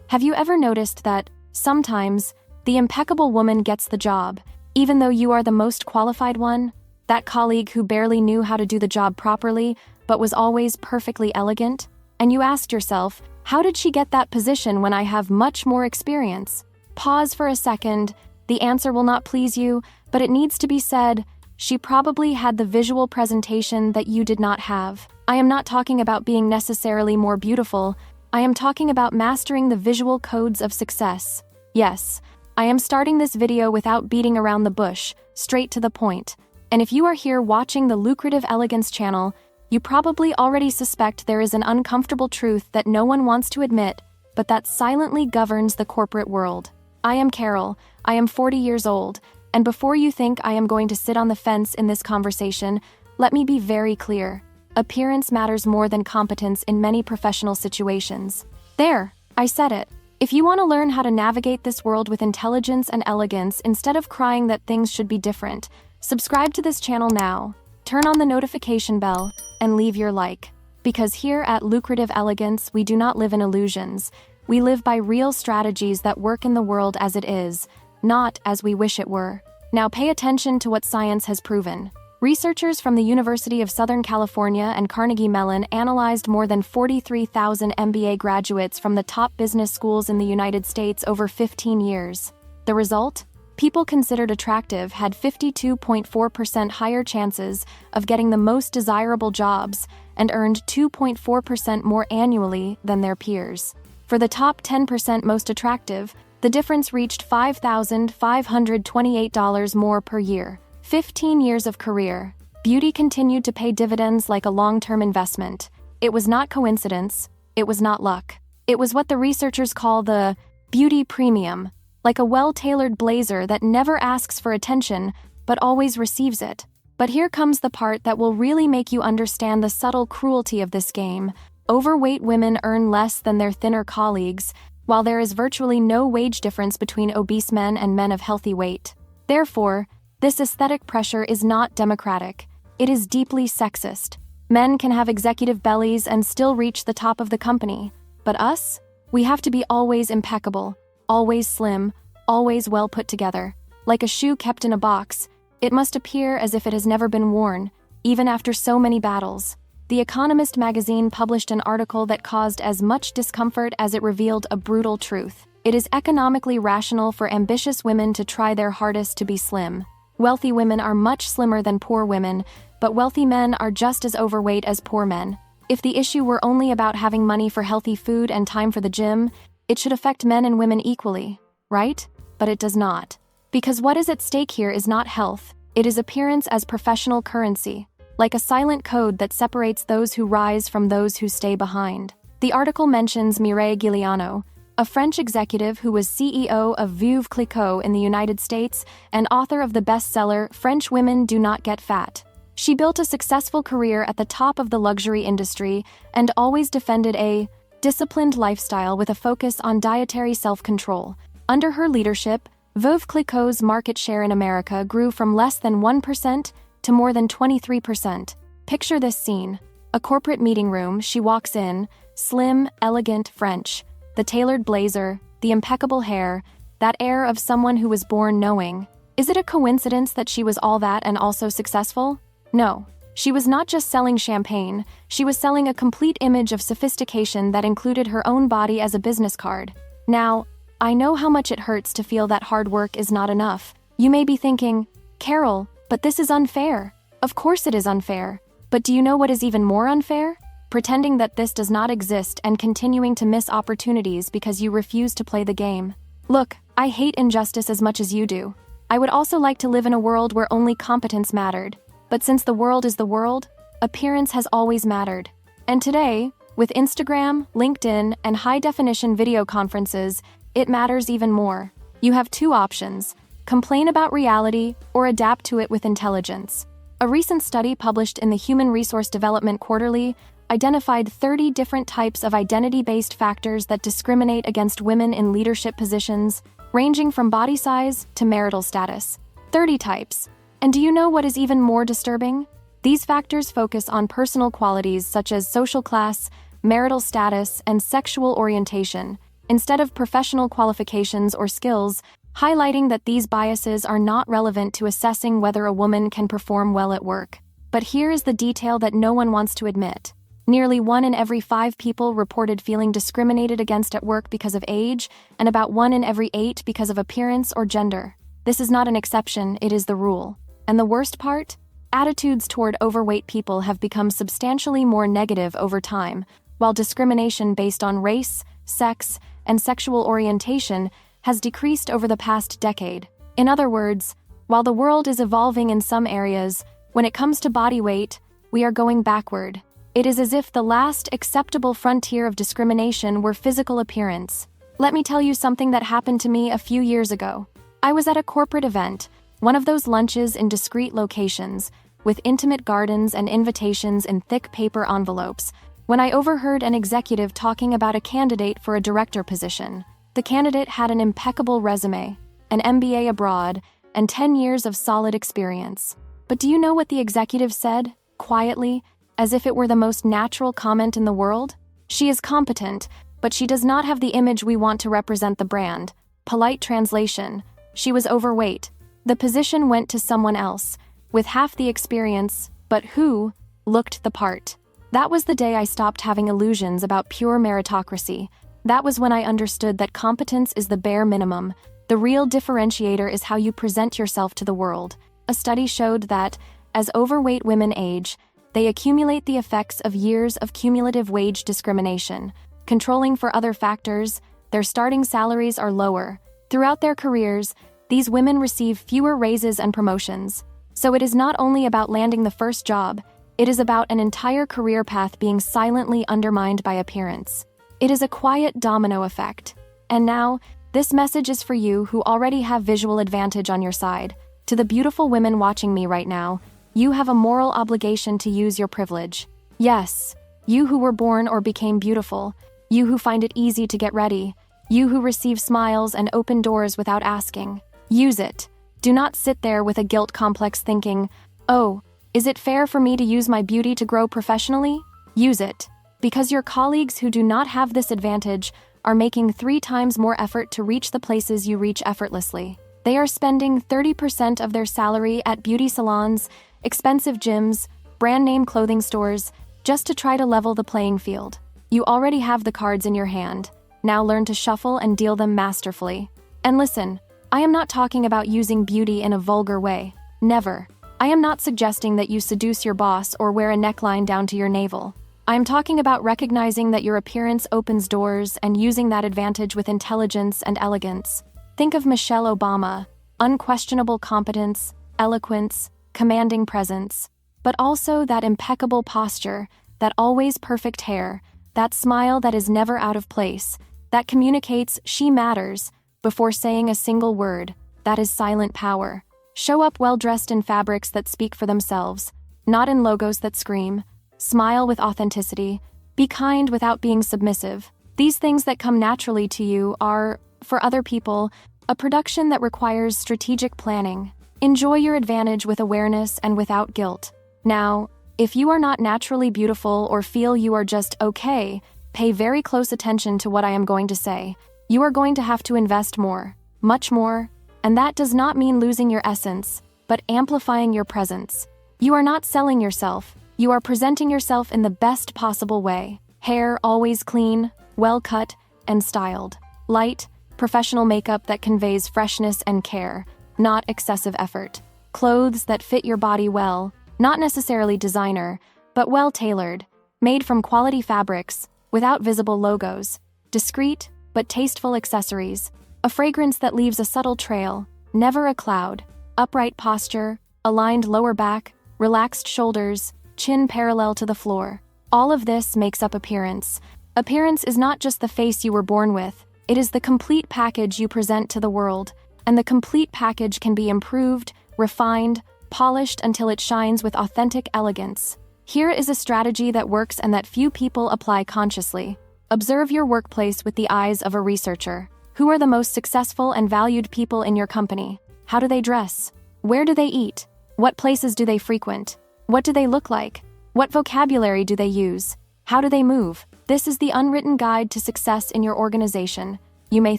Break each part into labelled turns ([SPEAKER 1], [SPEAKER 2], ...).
[SPEAKER 1] Have you ever noticed that, sometimes, the impeccable woman gets the job, even though you are the most qualified one? That colleague who barely knew how to do the job properly, but was always perfectly elegant? And you asked yourself, how did she get that position when I have much more experience? Pause for a second. The answer will not please you, but it needs to be said. She probably had the visual presentation that you did not have. I am not talking about being necessarily more beautiful. I am talking about mastering the visual codes of success. Yes, I am starting this video without beating around the bush, straight to the point. And if you are here watching the lucrative Elegance channel, you probably already suspect there is an uncomfortable truth that no one wants to admit, but that silently governs the corporate world. I am Carol, I am 40 years old, and before you think I am going to sit on the fence in this conversation, let me be very clear. Appearance matters more than competence in many professional situations. There, I said it. If you want to learn how to navigate this world with intelligence and elegance instead of crying that things should be different, subscribe to this channel now, turn on the notification bell, and leave your like. Because here at Lucrative Elegance, we do not live in illusions. We live by real strategies that work in the world as it is, not as we wish it were. Now pay attention to what science has proven. Researchers from the University of Southern California and Carnegie Mellon analyzed more than 43,000 MBA graduates from the top business schools in the United States over 15 years. The result? People considered attractive had 52.4% higher chances of getting the most desirable jobs and earned 2.4% more annually than their peers. For the top 10% most attractive, the difference reached $5,528 more per year. 15 years of career. Beauty continued to pay dividends like a long-term investment. It was not coincidence. It was not luck. It was what the researchers call the beauty premium, like a well-tailored blazer that never asks for attention, but always receives it. But here comes the part that will really make you understand the subtle cruelty of this game. Overweight women earn less than their thinner colleagues, while there is virtually no wage difference between obese men and men of healthy weight. Therefore, this aesthetic pressure is not democratic. It is deeply sexist. Men can have executive bellies and still reach the top of the company. But us? We have to be always impeccable, always slim, always well put together. Like a shoe kept in a box, it must appear as if it has never been worn, even after so many battles. The Economist magazine published an article that caused as much discomfort as it revealed a brutal truth. It is economically rational for ambitious women to try their hardest to be slim. Wealthy women are much slimmer than poor women, but wealthy men are just as overweight as poor men. If the issue were only about having money for healthy food and time for the gym, it should affect men and women equally, right? But it does not. Because what is at stake here is not health, it is appearance as professional currency, like a silent code that separates those who rise from those who stay behind. The article mentions Mireille Giliano, a French executive who was CEO of Veuve Clicquot in the United States and author of the bestseller French Women Do Not Get Fat. She built a successful career at the top of the luxury industry and always defended a disciplined lifestyle with a focus on dietary self-control. Under her leadership, Veuve Clicquot's market share in America grew from less than 1% to more than 23%. Picture this scene. A corporate meeting room, she walks in, slim, elegant, French. The tailored blazer, the impeccable hair, that air of someone who was born knowing. Is it a coincidence that she was all that and also successful? No. She was not just selling champagne, she was selling a complete image of sophistication that included her own body as a business card. Now, I know how much it hurts to feel that hard work is not enough. You may be thinking, Carol, but this is unfair. Of course it is unfair. But do you know what is even more unfair? Pretending that this does not exist and continuing to miss opportunities because you refuse to play the game. Look, I hate injustice as much as you do. I would also like to live in a world where only competence mattered. But since the world is the world, appearance has always mattered. And today, with Instagram, LinkedIn, and high-definition video conferences, it matters even more. You have two options: complain about reality or adapt to it with intelligence. A recent study published in the Human Resource Development Quarterly identified 30 different types of identity-based factors that discriminate against women in leadership positions, ranging from body size to marital status. 30 types. And do you know what is even more disturbing? These factors focus on personal qualities such as social class, marital status, and sexual orientation, instead of professional qualifications or skills, highlighting that these biases are not relevant to assessing whether a woman can perform well at work. But here is the detail that no one wants to admit. Nearly 1 in every 5 people reported feeling discriminated against at work because of age, and about 1 in every 8 because of appearance or gender. This is not an exception, it is the rule. And the worst part? Attitudes toward overweight people have become substantially more negative over time, while discrimination based on race, sex, and sexual orientation has decreased over the past decade. In other words, while the world is evolving in some areas, when it comes to body weight, we are going backward. It is as if the last acceptable frontier of discrimination were physical appearance. Let me tell you something that happened to me a few years ago. I was at a corporate event, one of those lunches in discreet locations, with intimate gardens and invitations in thick paper envelopes, when I overheard an executive talking about a candidate for a director position. The candidate had an impeccable resume, an MBA abroad, and 10 years of solid experience. But do you know what the executive said, quietly, as if it were the most natural comment in the world? She is competent, but she does not have the image we want to represent the brand. Polite translation: she was overweight. The position went to someone else, with half the experience, but who looked the part. That was the day I stopped having illusions about pure meritocracy. That was when I understood that competence is the bare minimum. The real differentiator is how you present yourself to the world. A study showed that, as overweight women age, they accumulate the effects of years of cumulative wage discrimination. Controlling for other factors, their starting salaries are lower. Throughout their careers, these women receive fewer raises and promotions. So it is not only about landing the first job, it is about an entire career path being silently undermined by appearance. It is a quiet domino effect. And now, this message is for you who already have visual advantage on your side. To the beautiful women watching me right now, you have a moral obligation to use your privilege. Yes, you who were born or became beautiful, you who find it easy to get ready, you who receive smiles and open doors without asking. Use it. Do not sit there with a guilt complex thinking, "Oh, is it fair for me to use my beauty to grow professionally?" Use it. Because your colleagues who do not have this advantage are making 3 times more effort to reach the places you reach effortlessly. They are spending 30% of their salary at beauty salons, expensive gyms, brand-name clothing stores, just to try to level the playing field. You already have the cards in your hand. Now learn to shuffle and deal them masterfully. And listen, I am not talking about using beauty in a vulgar way. Never. I am not suggesting that you seduce your boss or wear a neckline down to your navel. I am talking about recognizing that your appearance opens doors and using that advantage with intelligence and elegance. Think of Michelle Obama: unquestionable competence, eloquence, commanding presence, but also that impeccable posture, that always perfect hair, that smile that is never out of place, that communicates she matters before saying a single word. That is silent power. Show up well-dressed in fabrics that speak for themselves, not in logos that scream. Smile with authenticity. Be kind without being submissive. These things that come naturally to you are, for other people, a production that requires strategic planning. Enjoy your advantage with awareness and without guilt. Now, if you are not naturally beautiful or feel you are just okay, pay very close attention to what I am going to say. You are going to have to invest more, much more, and that does not mean losing your essence, but amplifying your presence. You are not selling yourself. You are presenting yourself in the best possible way. Hair always clean, well cut, and styled. Light, professional makeup that conveys freshness and care, not excessive effort. Clothes that fit your body well, not necessarily designer, but well tailored. Made from quality fabrics, without visible logos. Discreet, but tasteful accessories. A fragrance that leaves a subtle trail, never a cloud. Upright posture, aligned lower back, relaxed shoulders, chin parallel to the floor. All of this makes up appearance. Appearance is not just the face you were born with, it is the complete package you present to the world, and the complete package can be improved, refined, polished until it shines with authentic elegance. Here is a strategy that works and that few people apply consciously. Observe your workplace with the eyes of a researcher. Who are the most successful and valued people in your company? How do they dress? Where do they eat? What places do they frequent? What do they look like? What vocabulary do they use? How do they move? This is the unwritten guide to success in your organization. You may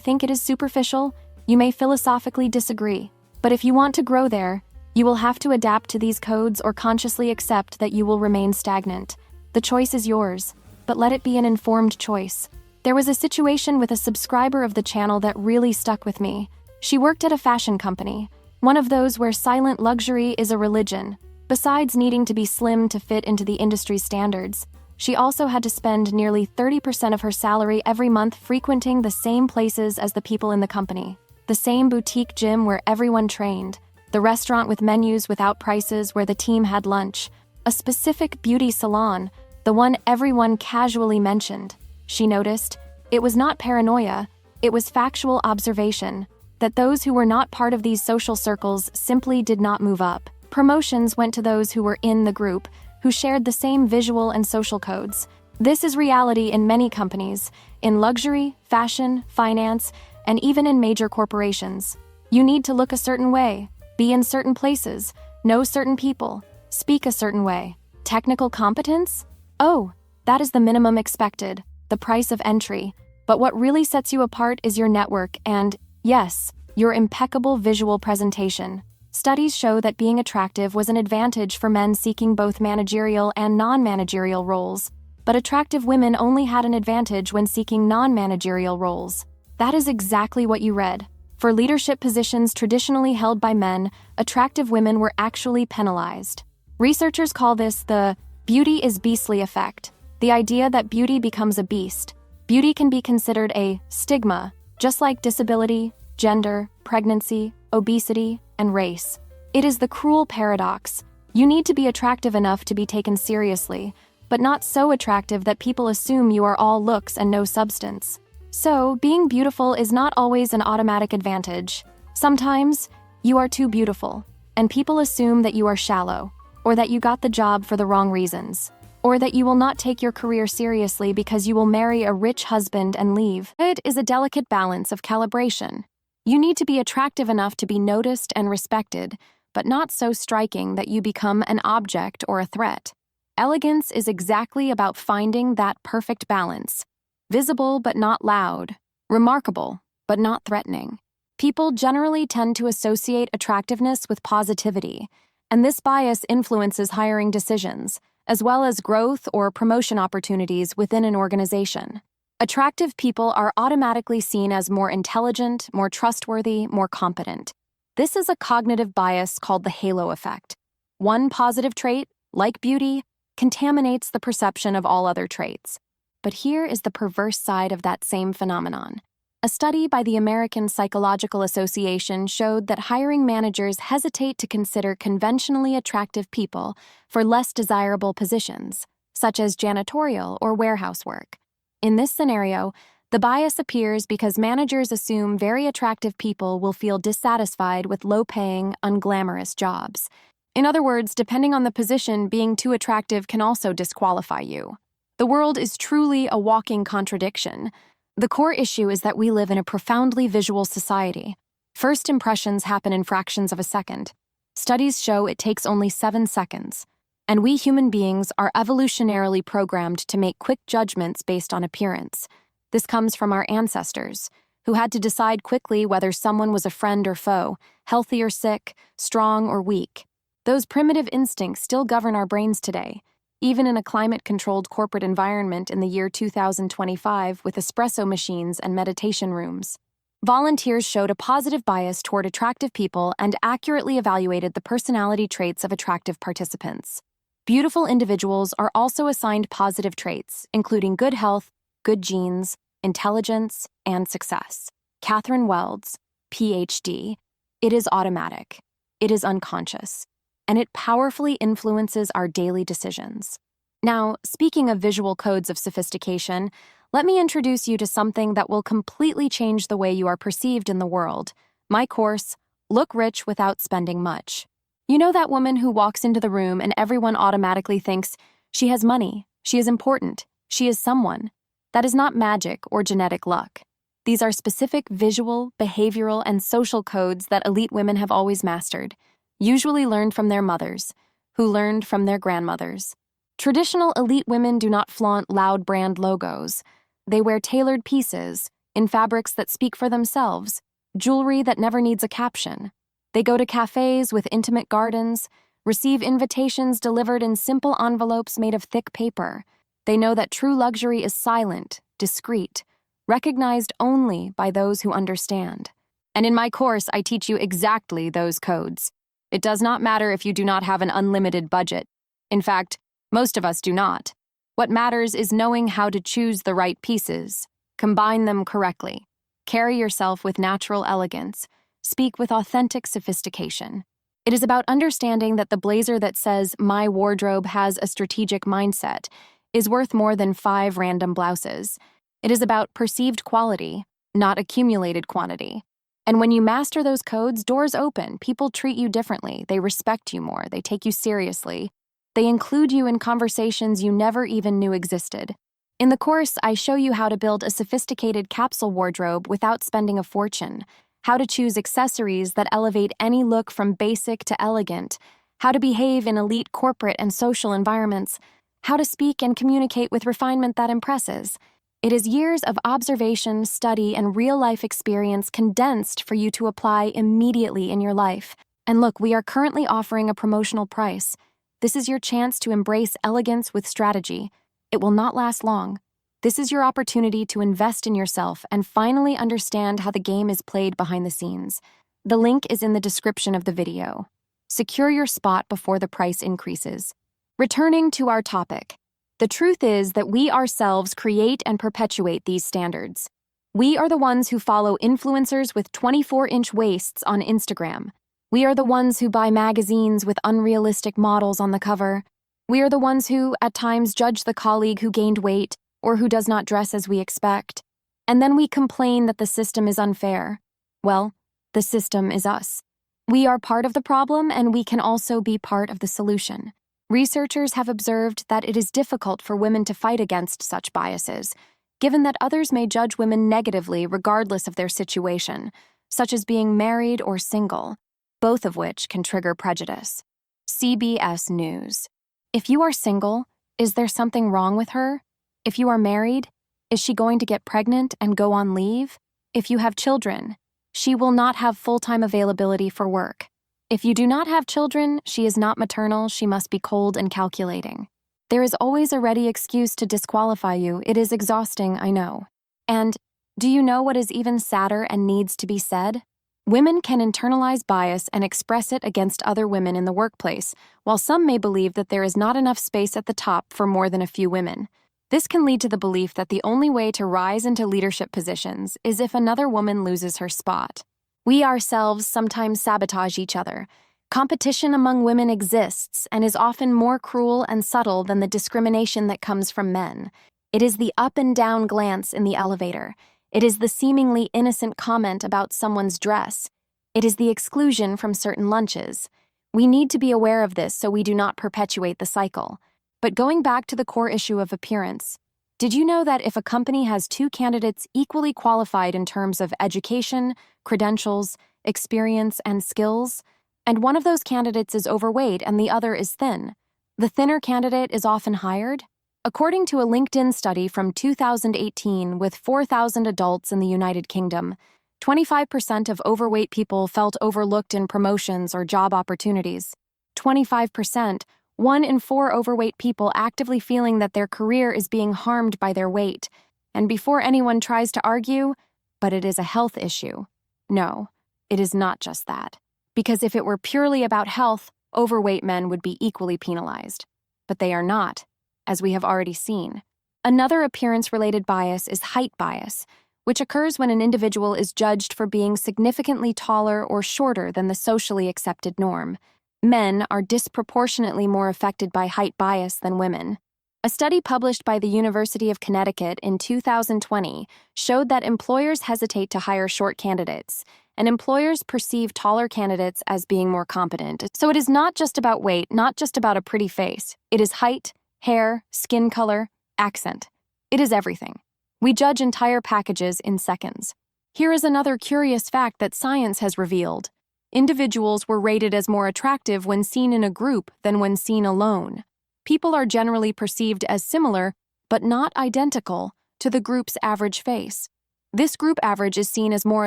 [SPEAKER 1] think it is superficial, you may philosophically disagree, but if you want to grow there, you will have to adapt to these codes or consciously accept that you will remain stagnant. The choice is yours, but let it be an informed choice. There was a situation with a subscriber of the channel that really stuck with me. She worked at a fashion company, one of those where silent luxury is a religion. Besides needing to be slim to fit into the industry's standards, she also had to spend nearly 30% of her salary every month frequenting the same places as the people in the company. The same boutique gym where everyone trained, the restaurant with menus without prices where the team had lunch, a specific beauty salon, the one everyone casually mentioned. She noticed, it was not paranoia, it was factual observation, that those who were not part of these social circles simply did not move up. Promotions went to those who were in the group, who shared the same visual and social codes. This is reality in many companies, in luxury, fashion, finance, and even in major corporations. You need to look a certain way, be in certain places, know certain people, speak a certain way. Technical competence? Oh, that is the minimum expected, the price of entry. But what really sets you apart is your network and, yes, your impeccable visual presentation. Studies show that being attractive was an advantage for men seeking both managerial and non-managerial roles, but attractive women only had an advantage when seeking non-managerial roles. That is exactly what you read. For leadership positions traditionally held by men, attractive women were actually penalized. Researchers call this the beauty is beastly effect, the idea that beauty becomes a beast. Beauty can be considered a stigma, just like disability, gender, pregnancy, obesity, and race. It is the cruel paradox. You need to be attractive enough to be taken seriously, but not so attractive that people assume you are all looks and no substance. So, being beautiful is not always an automatic advantage. Sometimes, you are too beautiful, and people assume that you are shallow, or that you got the job for the wrong reasons, or that you will not take your career seriously because you will marry a rich husband and leave. It is a delicate balance of calibration. You need to be attractive enough to be noticed and respected, but not so striking that you become an object or a threat. Elegance is exactly about finding that perfect balance. Visible but not loud, remarkable but not threatening. People generally tend to associate attractiveness with positivity, and this bias influences hiring decisions, as well as growth or promotion opportunities within an organization. Attractive people are automatically seen as more intelligent, more trustworthy, more competent. This is a cognitive bias called the halo effect. One positive trait, like beauty, contaminates the perception of all other traits. But here is the perverse side of that same phenomenon. A study by the American Psychological Association showed that hiring managers hesitate to consider conventionally attractive people for less desirable positions, such as janitorial or warehouse work. In this scenario, the bias appears because managers assume very attractive people will feel dissatisfied with low-paying, unglamorous jobs. In other words, depending on the position, being too attractive can also disqualify you. The world is truly a walking contradiction. The core issue is that we live in a profoundly visual society. First impressions happen in fractions of a second. Studies show it takes only 7 seconds. And we human beings are evolutionarily programmed to make quick judgments based on appearance. This comes from our ancestors, who had to decide quickly whether someone was a friend or foe, healthy or sick, strong or weak. Those primitive instincts still govern our brains today, even in a climate-controlled corporate environment in the year 2025 with espresso machines and meditation rooms. Volunteers showed a positive bias toward attractive people and accurately evaluated the personality traits of attractive participants. Beautiful individuals are also assigned positive traits, including good health, good genes, intelligence, and success. Catherine Welds, PhD, it is automatic, it is unconscious, and it powerfully influences our daily decisions. Now, speaking of visual codes of sophistication, let me introduce you to something that will completely change the way you are perceived in the world. My course, Look Rich Without Spending Much. You know that woman who walks into the room and everyone automatically thinks, she has money, she is important, she is someone. That is not magic or genetic luck. These are specific visual, behavioral, and social codes that elite women have always mastered, usually learned from their mothers, who learned from their grandmothers. Traditional elite women do not flaunt loud brand logos. They wear tailored pieces, in fabrics that speak for themselves, jewelry that never needs a caption. They go to cafes with intimate gardens, receive invitations delivered in simple envelopes made of thick paper. They know that true luxury is silent, discreet, recognized only by those who understand. And in my course, I teach you exactly those codes. It does not matter if you do not have an unlimited budget. In fact, most of us do not. What matters is knowing how to choose the right pieces, combine them correctly, carry yourself with natural elegance, speak with authentic sophistication. It is about understanding that the blazer that says, "My wardrobe has a strategic mindset," is worth more than 5 random blouses. It is about perceived quality, not accumulated quantity. And when you master those codes, doors open, people treat you differently, they respect you more, they take you seriously. They include you in conversations you never even knew existed. In the course, I show you how to build a sophisticated capsule wardrobe without spending a fortune, how to choose accessories that elevate any look from basic to elegant, how to behave in elite corporate and social environments, how to speak and communicate with refinement that impresses. It is years of observation, study, and real-life experience condensed for you to apply immediately in your life. And look, we are currently offering a promotional price. This is your chance to embrace elegance with strategy. It will not last long. This is your opportunity to invest in yourself and finally understand how the game is played behind the scenes. The link is in the description of the video. Secure your spot before the price increases. Returning to our topic, the truth is that we ourselves create and perpetuate these standards. We are the ones who follow influencers with 24-inch waists on Instagram. We are the ones who buy magazines with unrealistic models on the cover. We are the ones who, at times, judge the colleague who gained weight or who does not dress as we expect. And then we complain that the system is unfair. Well, the system is us. We are part of the problem, and we can also be part of the solution. Researchers have observed that it is difficult for women to fight against such biases, given that others may judge women negatively regardless of their situation, such as being married or single, both of which can trigger prejudice. CBS News. If you are single, is there something wrong with her? If you are married, is she going to get pregnant and go on leave? If you have children, she will not have full-time availability for work. If you do not have children, she is not maternal, she must be cold and calculating. There is always a ready excuse to disqualify you. It is exhausting, I know. And do you know what is even sadder and needs to be said? Women can internalize bias and express it against other women in the workplace, while some may believe that there is not enough space at the top for more than a few women. This can lead to the belief that the only way to rise into leadership positions is if another woman loses her spot. We ourselves sometimes sabotage each other. Competition among women exists and is often more cruel and subtle than the discrimination that comes from men. It is the up and down glance in the elevator. It is the seemingly innocent comment about someone's dress. It is the exclusion from certain lunches. We need to be aware of this so we do not perpetuate the cycle. But going back to the core issue of appearance, did you know that if a company has 2 candidates equally qualified in terms of education, credentials, experience, and skills, and one of those candidates is overweight and the other is thin, the thinner candidate is often hired? According to a LinkedIn study from 2018 with 4,000 adults in the United Kingdom, 25% of overweight people felt overlooked in promotions or job opportunities. 25%, 1 in 4 overweight people actively feeling that their career is being harmed by their weight. And before anyone tries to argue, but it is a health issue. No, it is not just that. Because if it were purely about health, overweight men would be equally penalized. But they are not, as we have already seen. Another appearance-related bias is height bias, which occurs when an individual is judged for being significantly taller or shorter than the socially accepted norm. Men are disproportionately more affected by height bias than women. A study published by the University of Connecticut in 2020 showed that employers hesitate to hire short candidates, and employers perceive taller candidates as being more competent. So it is not just about weight, not just about a pretty face. It is height, hair, skin color, accent. It is everything. We judge entire packages in seconds. Here is another curious fact that science has revealed. Individuals were rated as more attractive when seen in a group than when seen alone. People are generally perceived as similar, but not identical, to the group's average face. This group average is seen as more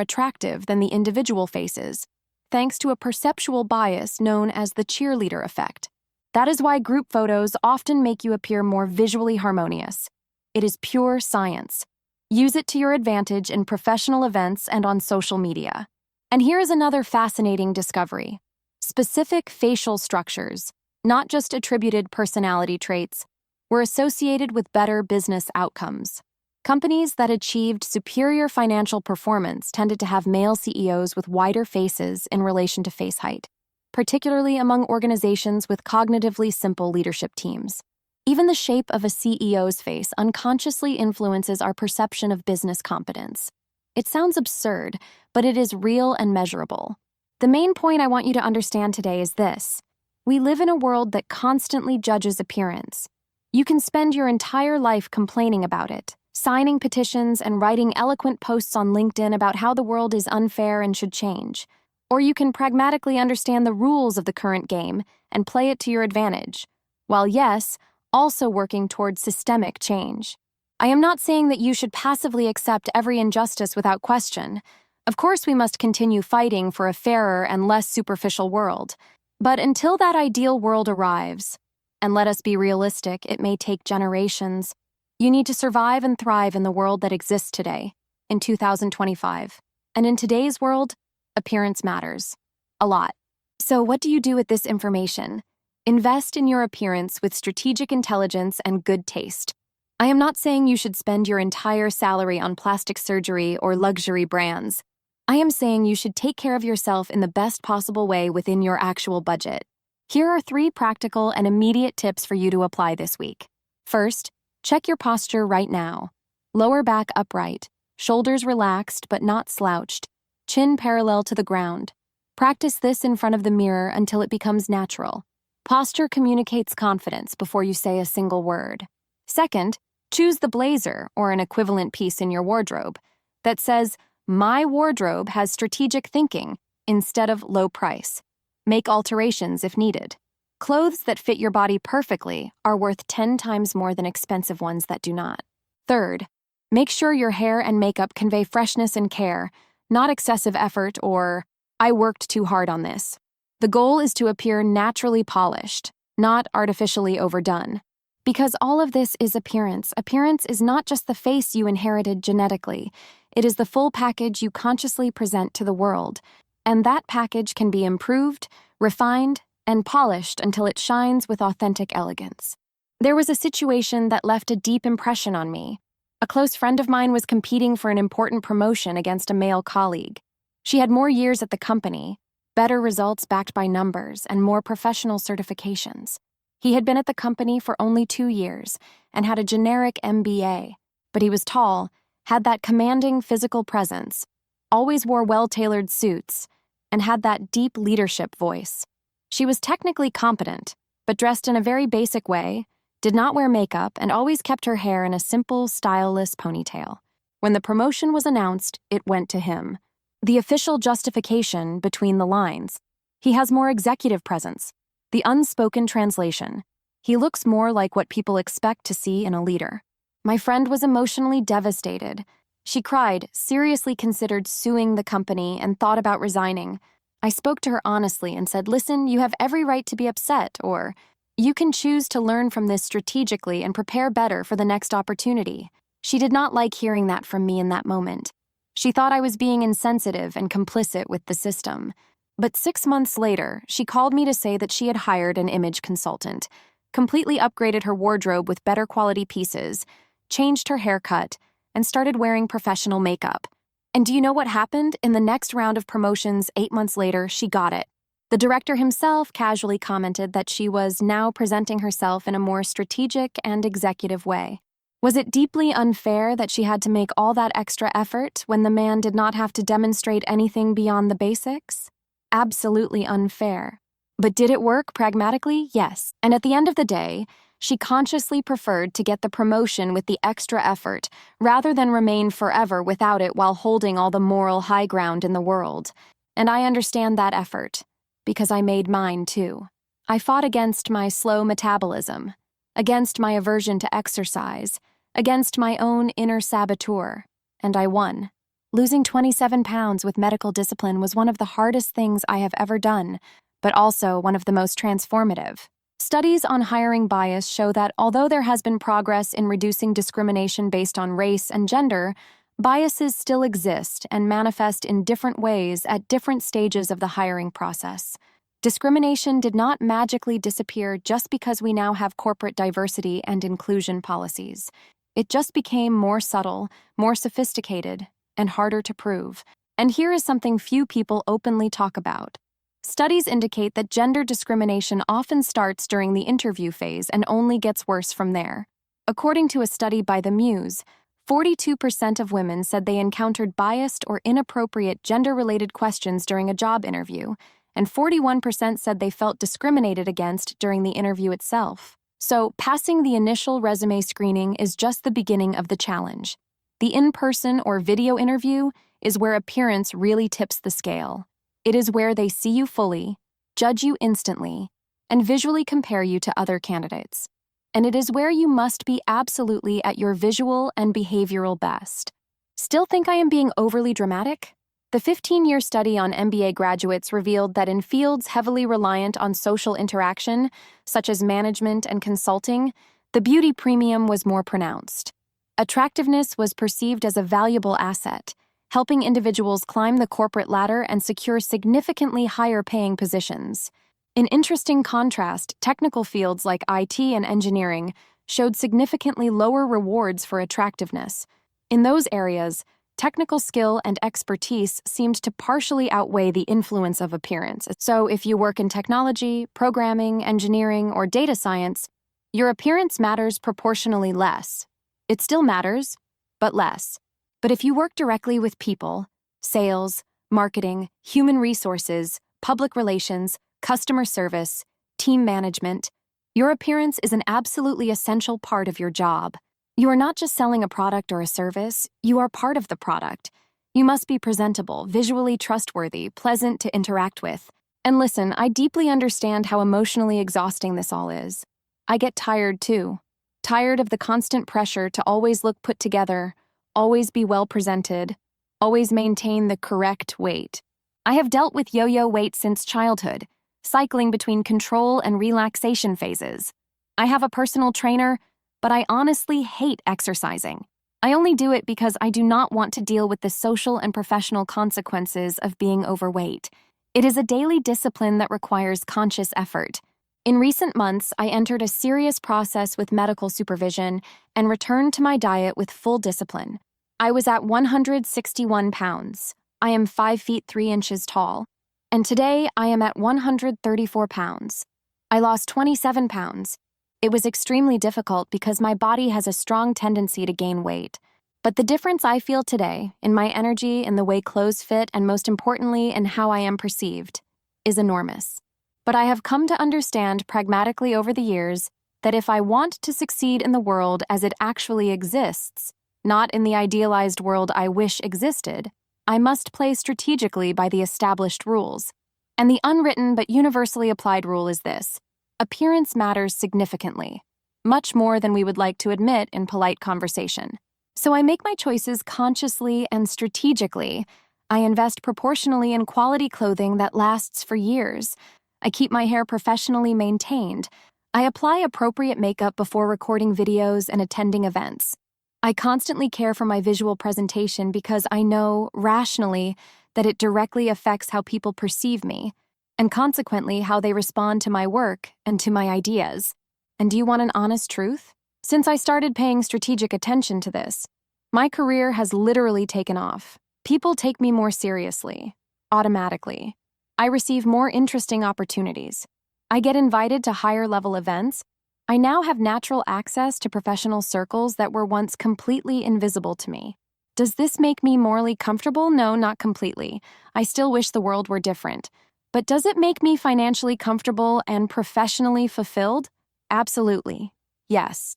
[SPEAKER 1] attractive than the individual faces, thanks to a perceptual bias known as the cheerleader effect. That is why group photos often make you appear more visually harmonious. It is pure science. Use it to your advantage in professional events and on social media. And here is another fascinating discovery. Specific facial structures, not just attributed personality traits, were associated with better business outcomes. Companies that achieved superior financial performance tended to have male CEOs with wider faces in relation to face height, particularly among organizations with cognitively simple leadership teams. Even the shape of a CEO's face unconsciously influences our perception of business competence. It sounds absurd, but it is real and measurable. The main point I want you to understand today is this. We live in a world that constantly judges appearance. You can spend your entire life complaining about it, signing petitions and writing eloquent posts on LinkedIn about how the world is unfair and should change. Or you can pragmatically understand the rules of the current game and play it to your advantage, while yes, also working towards systemic change. I am not saying that you should passively accept every injustice without question. Of course, we must continue fighting for a fairer and less superficial world. But until that ideal world arrives, and let us be realistic, it may take generations, you need to survive and thrive in the world that exists today, in 2025. And in today's world, appearance matters. A lot. So what do you do with this information? Invest in your appearance with strategic intelligence and good taste. I am not saying you should spend your entire salary on plastic surgery or luxury brands. I am saying you should take care of yourself in the best possible way within your actual budget. Here are 3 practical and immediate tips for you to apply this week. First, check your posture right now. Lower back upright, shoulders relaxed but not slouched, chin parallel to the ground. Practice this in front of the mirror until it becomes natural. Posture communicates confidence before you say a single word. Second, choose the blazer or an equivalent piece in your wardrobe that says, "My wardrobe has strategic thinking," instead of "low price." Make alterations if needed. Clothes that fit your body perfectly are worth 10 times more than expensive ones that do not. Third, make sure your hair and makeup convey freshness and care, not excessive effort or, "I worked too hard on this." The goal is to appear naturally polished, not artificially overdone. Because all of this is appearance. Appearance is not just the face you inherited genetically. It is the full package you consciously present to the world. And that package can be improved, refined, and polished until it shines with authentic elegance. There was a situation that left a deep impression on me. A close friend of mine was competing for an important promotion against a male colleague. She had more years at the company, better results backed by numbers, and more professional certifications. He had been at the company for only 2 years and had a generic MBA, but he was tall, had that commanding physical presence, always wore well-tailored suits, and had that deep leadership voice. She was technically competent, but dressed in a very basic way, did not wear makeup, and always kept her hair in a simple, styleless ponytail. When the promotion was announced, it went to him. The official justification between the lines. He has more executive presence. The unspoken translation. He looks more like what people expect to see in a leader. My friend was emotionally devastated. She cried, seriously considered suing the company, and thought about resigning. I spoke to her honestly and said, "Listen, you have every right to be upset," or "You can choose to learn from this strategically and prepare better for the next opportunity." She did not like hearing that from me in that moment. She thought I was being insensitive and complicit with the system. But 6 months later, she called me to say that she had hired an image consultant, completely upgraded her wardrobe with better quality pieces, changed her haircut, and started wearing professional makeup. And do you know what happened? In the next round of promotions 8 months later, she got it. The director himself casually commented that she was now presenting herself in a more strategic and executive way. Was it deeply unfair that she had to make all that extra effort when the man did not have to demonstrate anything beyond the basics? Absolutely unfair. But did it work pragmatically? Yes. And at the end of the day, she consciously preferred to get the promotion with the extra effort rather than remain forever without it while holding all the moral high ground in the world. And I understand that effort, because I made mine too. I fought against my slow metabolism, against my aversion to exercise, against my own inner saboteur, and I won. Losing 27 pounds with medical discipline was one of the hardest things I have ever done, but also one of the most transformative. Studies on hiring bias show that although there has been progress in reducing discrimination based on race and gender, biases still exist and manifest in different ways at different stages of the hiring process. Discrimination did not magically disappear just because we now have corporate diversity and inclusion policies. It just became more subtle, more sophisticated, and harder to prove. And here is something few people openly talk about. Studies indicate that gender discrimination often starts during the interview phase and only gets worse from there. According to a study by the Muse, 42% of women said they encountered biased or inappropriate gender-related questions during a job interview, and 41% said they felt discriminated against during the interview itself. So, passing the initial resume screening is just the beginning of the challenge. The in-person or video interview is where appearance really tips the scale. It is where they see you fully, judge you instantly, and visually compare you to other candidates. And it is where you must be absolutely at your visual and behavioral best. Still think I am being overly dramatic? The 15-year study on MBA graduates revealed that in fields heavily reliant on social interaction, such as management and consulting, the beauty premium was more pronounced. Attractiveness was perceived as a valuable asset, helping individuals climb the corporate ladder and secure significantly higher-paying positions. In interesting contrast, technical fields like IT and engineering showed significantly lower rewards for attractiveness. In those areas, technical skill and expertise seemed to partially outweigh the influence of appearance. So if you work in technology, programming, engineering, or data science, your appearance matters proportionally less. It still matters, but less. But if you work directly with people, sales, marketing, human resources, public relations, customer service, team management, your appearance is an absolutely essential part of your job. You are not just selling a product or a service, you are part of the product. You must be presentable, visually trustworthy, pleasant to interact with. And listen, I deeply understand how emotionally exhausting this all is. I get tired too. Tired of the constant pressure to always look put together, always be well presented, always maintain the correct weight. I have dealt with yo-yo weight since childhood, cycling between control and relaxation phases. I have a personal trainer, but I honestly hate exercising. I only do it because I do not want to deal with the social and professional consequences of being overweight. It is a daily discipline that requires conscious effort. In recent months, I entered a serious process with medical supervision and returned to my diet with full discipline. I was at 161 pounds. I am 5 feet 3 inches tall. And today, I am at 134 pounds. I lost 27 pounds. It was extremely difficult because my body has a strong tendency to gain weight. But the difference I feel today, in my energy, in the way clothes fit, and most importantly, in how I am perceived, is enormous. But I have come to understand pragmatically over the years that if I want to succeed in the world as it actually exists, not in the idealized world I wish existed, I must play strategically by the established rules. And the unwritten but universally applied rule is this: appearance matters significantly, much more than we would like to admit in polite conversation. So I make my choices consciously and strategically. I invest proportionally in quality clothing that lasts for years. I keep my hair professionally maintained. I apply appropriate makeup before recording videos and attending events. I constantly care for my visual presentation because I know, rationally, that it directly affects how people perceive me, and consequently how they respond to my work and to my ideas. And do you want an honest truth? Since I started paying strategic attention to this, my career has literally taken off. People take me more seriously, automatically. I receive more interesting opportunities. I get invited to higher-level events. I now have natural access to professional circles that were once completely invisible to me. Does this make me morally comfortable? No, not completely. I still wish the world were different. But does it make me financially comfortable and professionally fulfilled? Absolutely. Yes.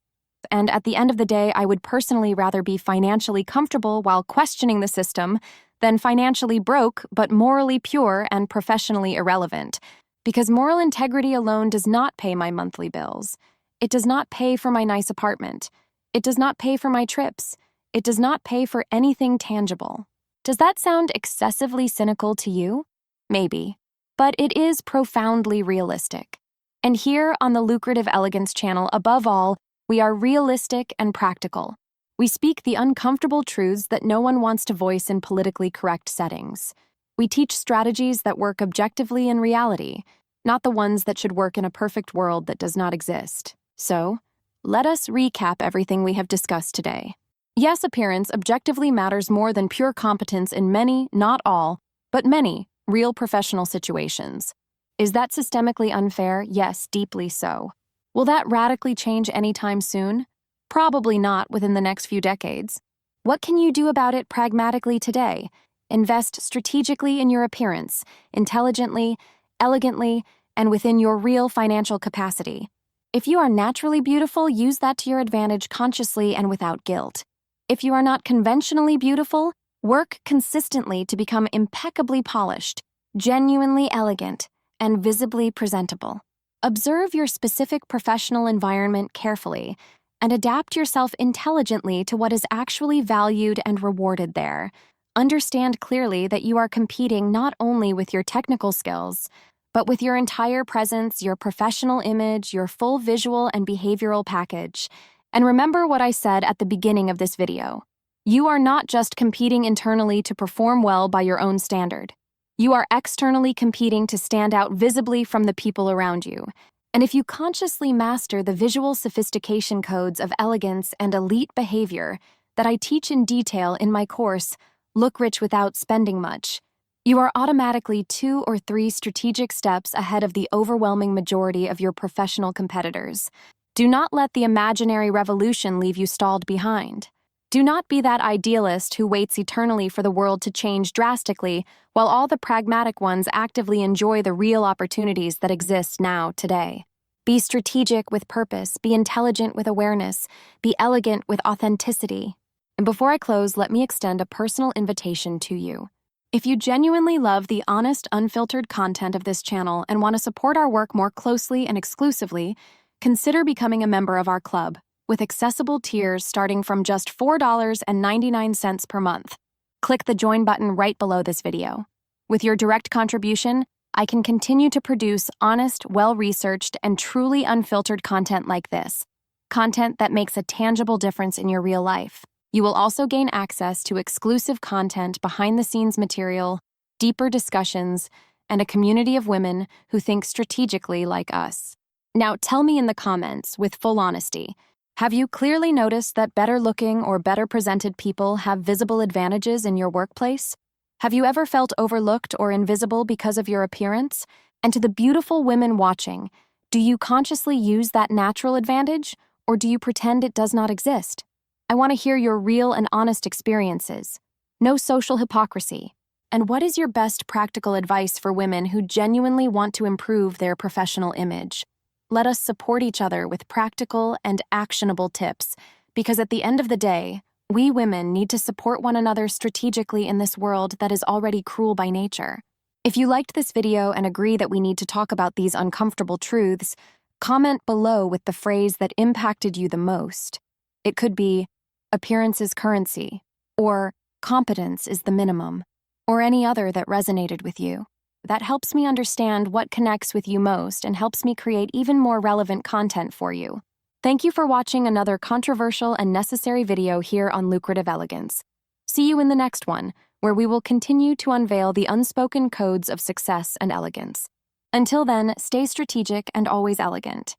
[SPEAKER 1] And at the end of the day, I would personally rather be financially comfortable while questioning the system than financially broke but morally pure and professionally irrelevant, because moral integrity alone does not pay my monthly bills. It does not pay for my nice apartment. It does not pay for my trips. It does not pay for anything tangible. Does that sound excessively cynical to you? Maybe. But it is profoundly realistic. And here on the Lucrative Elegance channel, above all, we are realistic and practical. We speak the uncomfortable truths that no one wants to voice in politically correct settings. We teach strategies that work objectively in reality, not the ones that should work in a perfect world that does not exist. So, let us recap everything we have discussed today. Yes, appearance objectively matters more than pure competence in many, not all, but many, real professional situations. Is that systemically unfair? Yes, deeply so. Will that radically change anytime soon? Probably not within the next few decades. What can you do about it pragmatically today? Invest strategically in your appearance, intelligently, elegantly, and within your real financial capacity. If you are naturally beautiful, use that to your advantage consciously and without guilt. If you are not conventionally beautiful, work consistently to become impeccably polished, genuinely elegant, and visibly presentable. Observe your specific professional environment carefully and adapt yourself intelligently to what is actually valued and rewarded there. Understand clearly that you are competing not only with your technical skills, but with your entire presence, your professional image, your full visual and behavioral package. And remember what I said at the beginning of this video. You are not just competing internally to perform well by your own standard. You are externally competing to stand out visibly from the people around you. And if you consciously master the visual sophistication codes of elegance and elite behavior that I teach in detail in my course, Look Rich Without Spending Much, you are automatically 2 or 3 strategic steps ahead of the overwhelming majority of your professional competitors. Do not let the imaginary revolution leave you stalled behind. Do not be that idealist who waits eternally for the world to change drastically while all the pragmatic ones actively enjoy the real opportunities that exist now, today. Be strategic with purpose, be intelligent with awareness, be elegant with authenticity. And before I close, let me extend a personal invitation to you. If you genuinely love the honest, unfiltered content of this channel and want to support our work more closely and exclusively, consider becoming a member of our club, with accessible tiers starting from just $4.99 per month. Click the join button right below this video. With your direct contribution, I can continue to produce honest, well-researched, and truly unfiltered content like this. Content that makes a tangible difference in your real life. You will also gain access to exclusive content, behind-the-scenes material, deeper discussions, and a community of women who think strategically like us. Now tell me in the comments, with full honesty, have you clearly noticed that better-looking or better-presented people have visible advantages in your workplace? Have you ever felt overlooked or invisible because of your appearance? And to the beautiful women watching, do you consciously use that natural advantage, or do you pretend it does not exist? I want to hear your real and honest experiences. No social hypocrisy. And what is your best practical advice for women who genuinely want to improve their professional image? Let us support each other with practical and actionable tips, because at the end of the day, we women need to support one another strategically in this world that is already cruel by nature. If you liked this video and agree that we need to talk about these uncomfortable truths, comment below with the phrase that impacted you the most. It could be, appearance is currency, or competence is the minimum, or any other that resonated with you. That helps me understand what connects with you most and helps me create even more relevant content for you. Thank you for watching another controversial and necessary video here on Lucrative Elegance. See you in the next one, where we will continue to unveil the unspoken codes of success and elegance. Until then, stay strategic and always elegant.